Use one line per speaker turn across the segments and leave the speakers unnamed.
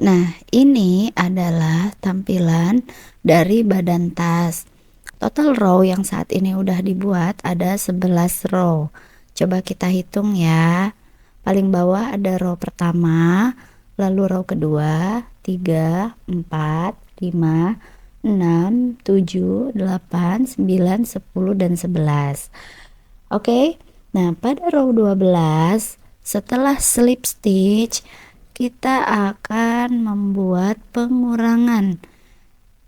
Nah, ini adalah tampilan dari badan tas. Total row yang saat ini udah dibuat ada 11 row. Coba kita hitung ya. Paling bawah ada row pertama, lalu row kedua, 3, 4, 5, 6, 7, 8, 9, 10, dan 11. Oke. Nah, pada row 12 setelah slip stitch kita akan membuat pengurangan.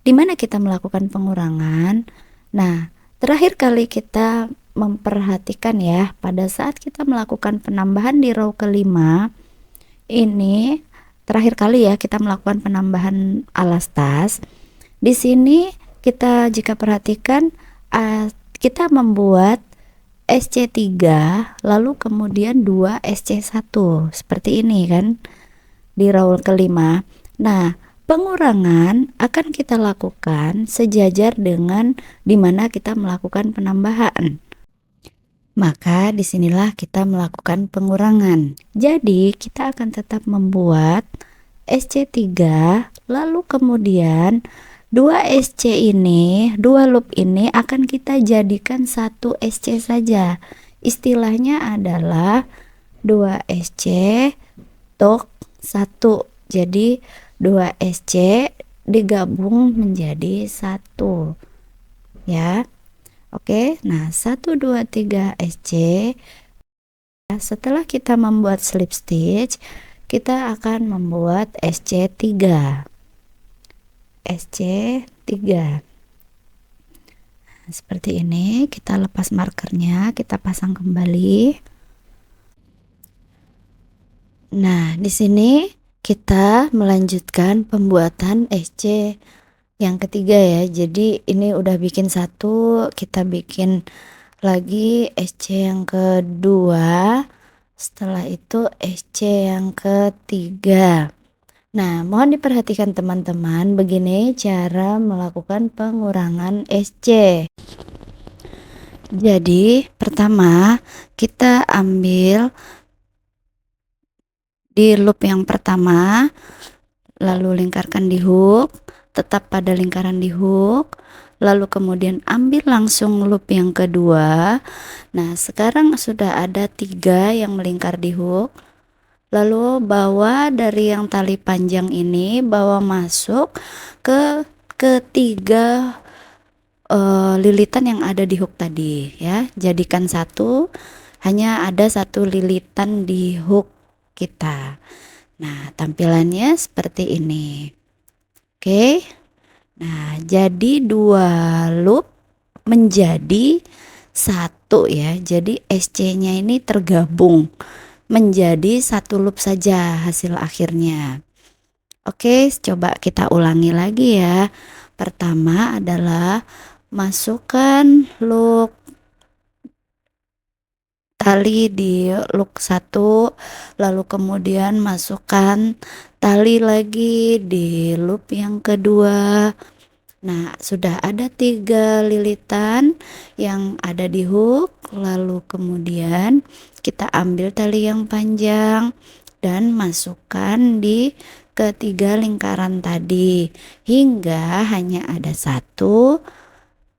Di mana kita melakukan pengurangan? Nah, terakhir kali kita memperhatikan ya, pada saat kita melakukan penambahan di row kelima, ini terakhir kali ya kita melakukan penambahan alas tas. Di sini kita jika perhatikan kita membuat SC3 lalu kemudian 2 SC1 seperti ini kan di row kelima. Nah, pengurangan akan kita lakukan sejajar dengan dimana kita melakukan penambahan. Maka disinilah kita melakukan pengurangan. Jadi kita akan tetap membuat SC3 lalu kemudian 2 SC ini, 2 loop ini akan kita jadikan 1 SC saja. Istilahnya adalah 2 SC tok 1. Jadi 2 SC digabung menjadi 1 ya. Oke, nah 1, 2, 3 SC. Setelah kita membuat slip stitch, kita akan membuat SC3. SC3. Nah, seperti ini, kita lepas markernya, kita pasang kembali. Nah, di sini kita melanjutkan pembuatan SC yang ketiga ya. Jadi ini udah bikin satu, kita bikin lagi SC yang kedua, setelah itu SC yang ketiga. Nah, mohon diperhatikan teman-teman, begini cara melakukan pengurangan SC. Jadi pertama kita ambil di loop yang pertama, lalu lingkarkan di hook, tetap pada lingkaran di hook, lalu kemudian ambil langsung loop yang kedua. Nah, sekarang sudah ada 3 yang melingkar di hook, lalu bawa dari yang tali panjang ini, bawa masuk ke ketiga lilitan yang ada di hook tadi ya. Jadikan satu, hanya ada satu lilitan di hook kita. Nah, tampilannya seperti ini. Oke. Nah, jadi 2 loop menjadi 1 ya. Jadi SC-nya ini tergabung menjadi 1 loop saja hasil akhirnya. Oke, coba kita ulangi lagi ya. Pertama adalah masukkan loop tali di loop 1, lalu kemudian masukkan tali lagi di loop yang kedua. Nah, sudah ada 3 lilitan yang ada di hook, lalu kemudian kita ambil tali yang panjang dan masukkan di ketiga lingkaran tadi hingga hanya ada 1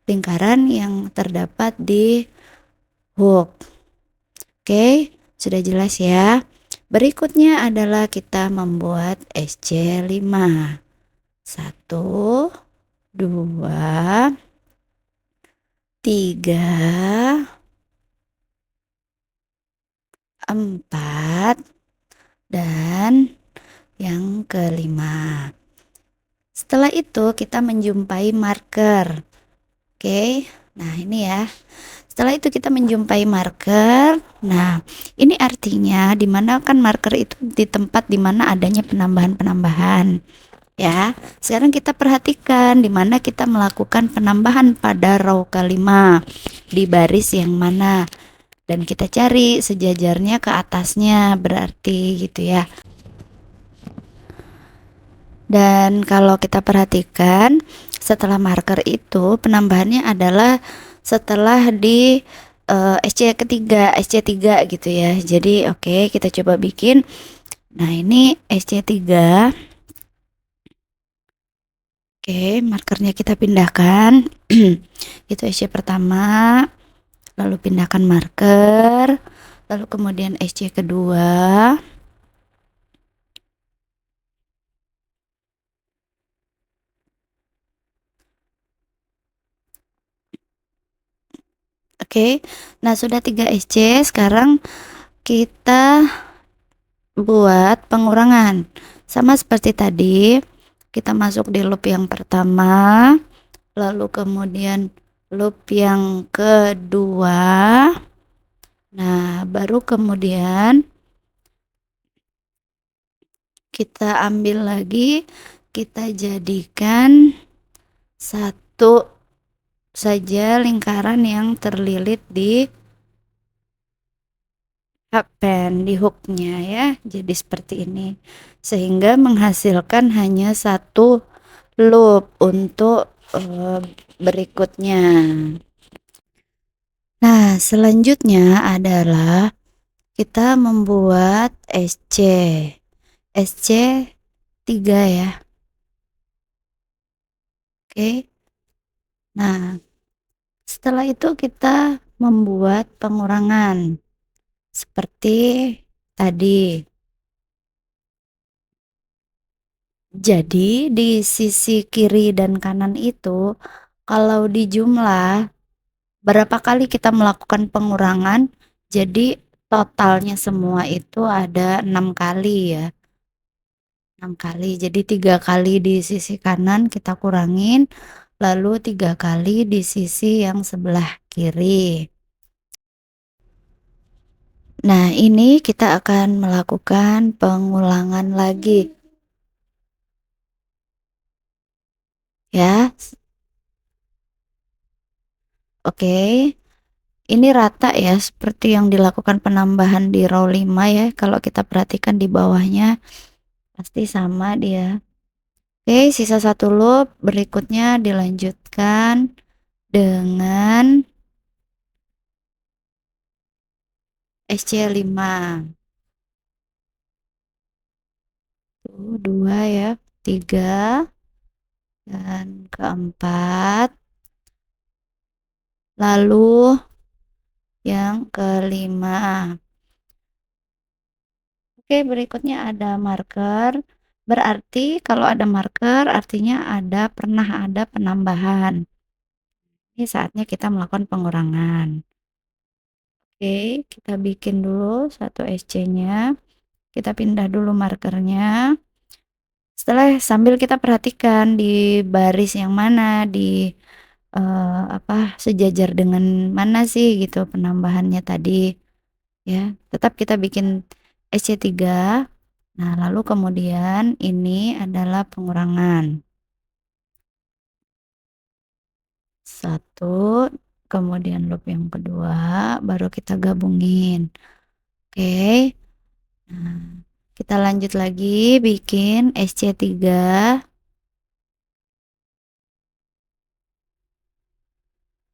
lingkaran yang terdapat di hook. Oke, sudah jelas ya. Berikutnya adalah kita membuat SC5. 1, 2, 3, 4, dan yang kelima. Setelah itu kita menjumpai marker. Oke, nah ini ya. Setelah itu kita menjumpai marker. Nah, ini artinya dimana kan marker itu di tempat dimana adanya penambahan-penambahan ya. Sekarang kita perhatikan dimana kita melakukan penambahan pada row kelima, di baris yang mana, dan kita cari sejajarnya ke atasnya, berarti gitu ya. Dan kalau kita perhatikan setelah marker itu penambahannya adalah setelah di SC ketiga, SC3 gitu ya. Jadi oke, kita coba bikin. Nah, ini SC3. Oke, markernya kita pindahkan. Itu SC pertama, lalu pindahkan marker, lalu kemudian SC kedua. Oke, nah sudah 3 SC, sekarang kita buat pengurangan. Sama seperti tadi, kita masuk di loop yang pertama, lalu kemudian loop yang kedua. Nah, baru kemudian kita ambil lagi, kita jadikan satu saja lingkaran yang terlilit di pen, di hooknya ya. Jadi seperti ini, sehingga menghasilkan hanya satu loop untuk berikutnya. Nah, selanjutnya adalah kita membuat SC 3 ya. Oke. Nah, setelah itu kita membuat pengurangan seperti tadi. Jadi di sisi kiri dan kanan itu kalau dijumlah berapa kali kita melakukan pengurangan, jadi totalnya semua itu ada 6 kali ya. 6 kali. Jadi 3 kali di sisi kanan kita kurangin, lalu 3 kali di sisi yang sebelah kiri. Nah, ini kita akan melakukan pengulangan lagi ya. Oke. Ini rata ya, seperti yang dilakukan penambahan di row 5 ya. Kalau kita perhatikan di bawahnya pasti sama dia. Oke, sisa satu loop, berikutnya dilanjutkan dengan SC5. Tuh, 2 ya, 3 dan keempat. Lalu yang kelima. Oke, berikutnya ada marker. Berarti kalau ada marker artinya pernah ada penambahan. Ini saatnya kita melakukan pengurangan. Oke, kita bikin dulu satu SC-nya. Kita pindah dulu markernya. Setelah sambil kita perhatikan di baris yang mana, di sejajar dengan mana sih gitu penambahannya tadi ya. Tetap kita bikin SC3. Nah, lalu kemudian ini adalah pengurangan. Satu, kemudian loop yang kedua, baru kita gabungin. Oke. Nah, kita lanjut lagi bikin SC3.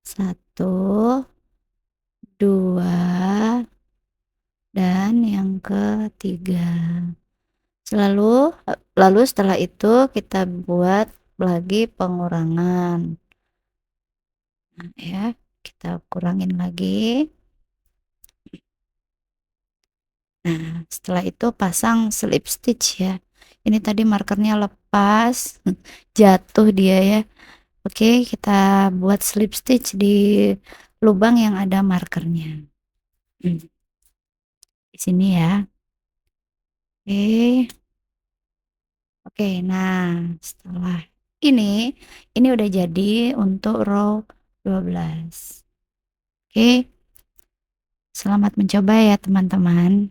Satu, dua, dan yang ketiga. Lalu setelah itu kita buat lagi pengurangan. Nah, ya, kita kurangin lagi. Nah, setelah itu pasang slip stitch ya. Ini tadi markernya lepas, jatuh dia ya. Oke, kita buat slip stitch di lubang yang ada markernya. Di sini ya. Oke. Oke, nah setelah ini udah jadi untuk row 12. Oke, selamat mencoba ya teman-teman.